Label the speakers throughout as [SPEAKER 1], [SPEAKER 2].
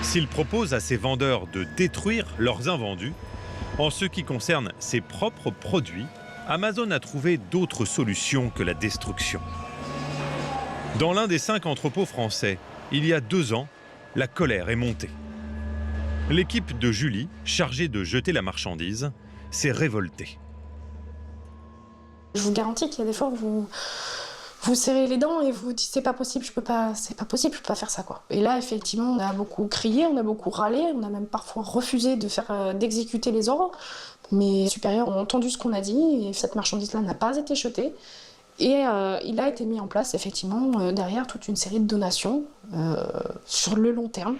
[SPEAKER 1] S'il propose à ses vendeurs de détruire leurs invendus, en ce qui concerne ses propres produits, Amazon a trouvé d'autres solutions que la destruction. Dans l'un des 5 entrepôts français, il y a 2 ans, la colère est montée. L'équipe de Julie, chargée de jeter la marchandise, s'est révoltée.
[SPEAKER 2] Je vous garantis qu'il y a des fois où vous serrez les dents et vous dites c'est pas possible, c'est pas possible, je peux pas faire ça quoi. Et là effectivement on a beaucoup crié, on a beaucoup râlé, on a même parfois refusé d'exécuter les ordres. Mes supérieurs ont entendu ce qu'on a dit et cette marchandise-là n'a pas été jetée. Et il a été mis en place effectivement derrière toute une série de donations sur le long terme.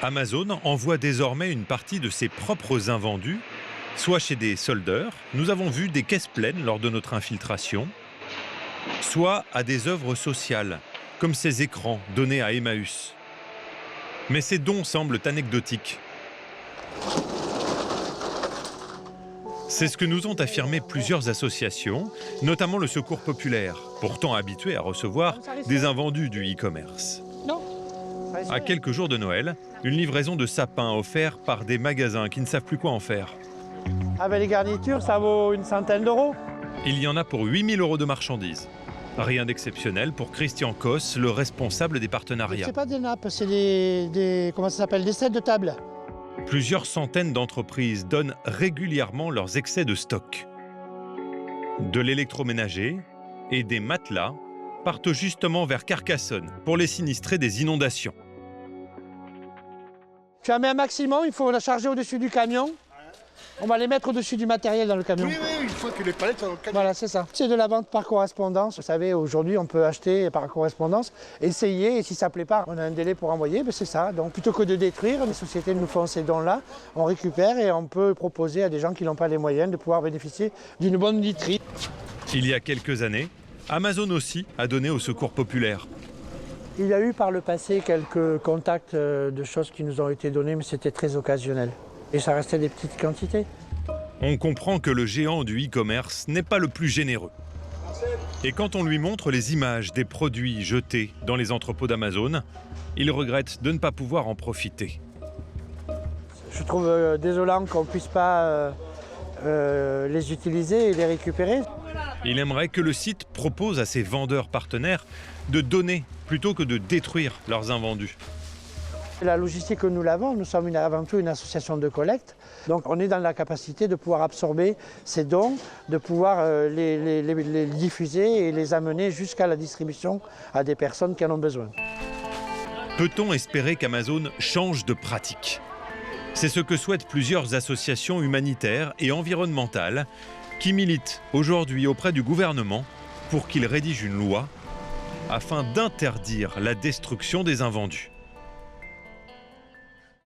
[SPEAKER 1] Amazon envoie désormais une partie de ses propres invendus, soit chez des soldeurs, nous avons vu des caisses pleines lors de notre infiltration, soit à des œuvres sociales, comme ces écrans donnés à Emmaüs. Mais ces dons semblent anecdotiques. C'est ce que nous ont affirmé plusieurs associations, notamment le Secours populaire, pourtant habitué à recevoir des invendus du e-commerce. À quelques jours de Noël, une livraison de sapins offert par des magasins qui ne savent plus quoi en faire.
[SPEAKER 3] Avec les garnitures, ça vaut une centaine d'euros.
[SPEAKER 1] Il y en a pour 8 000 € de marchandises. Rien d'exceptionnel pour Christian Koss, le responsable des partenariats.
[SPEAKER 3] C'est pas des nappes, c'est des sets de table.
[SPEAKER 1] Plusieurs centaines d'entreprises donnent régulièrement leurs excès de stock. De l'électroménager et des matelas partent justement vers Carcassonne pour les sinistrés des inondations.
[SPEAKER 3] Tu as mis un maximum, il faut la charger au-dessus du camion. On va les mettre au-dessus du matériel dans le camion.
[SPEAKER 4] Oui, une fois que les palettes sont dans le camion.
[SPEAKER 3] Voilà, c'est ça. C'est de la vente par correspondance. Vous savez, aujourd'hui, on peut acheter par correspondance, essayer, et si ça ne plaît pas, on a un délai pour envoyer, ben c'est ça. Donc, plutôt que de détruire, les sociétés nous font ces dons-là, on récupère et on peut proposer à des gens qui n'ont pas les moyens de pouvoir bénéficier d'une bonne literie.
[SPEAKER 1] Il y a quelques années, Amazon aussi a donné au Secours populaire.
[SPEAKER 3] Il y a eu par le passé quelques contacts de choses qui nous ont été données, mais c'était très occasionnel. Et ça restait des petites quantités.
[SPEAKER 1] On comprend que le géant du e-commerce n'est pas le plus généreux. Et quand on lui montre les images des produits jetés dans les entrepôts d'Amazon, il regrette de ne pas pouvoir en profiter.
[SPEAKER 3] Je trouve désolant qu'on ne puisse pas les utiliser et les récupérer.
[SPEAKER 1] Il aimerait que le site propose à ses vendeurs partenaires de donner plutôt que de détruire leurs invendus.
[SPEAKER 3] La logistique que nous l'avons, nous sommes avant tout une association de collecte. Donc on est dans la capacité de pouvoir absorber ces dons, de pouvoir les diffuser et les amener jusqu'à la distribution à des personnes qui en ont besoin.
[SPEAKER 1] Peut-on espérer qu'Amazon change de pratique ? C'est ce que souhaitent plusieurs associations humanitaires et environnementales qui militent aujourd'hui auprès du gouvernement pour qu'il rédige une loi afin d'interdire la destruction des invendus.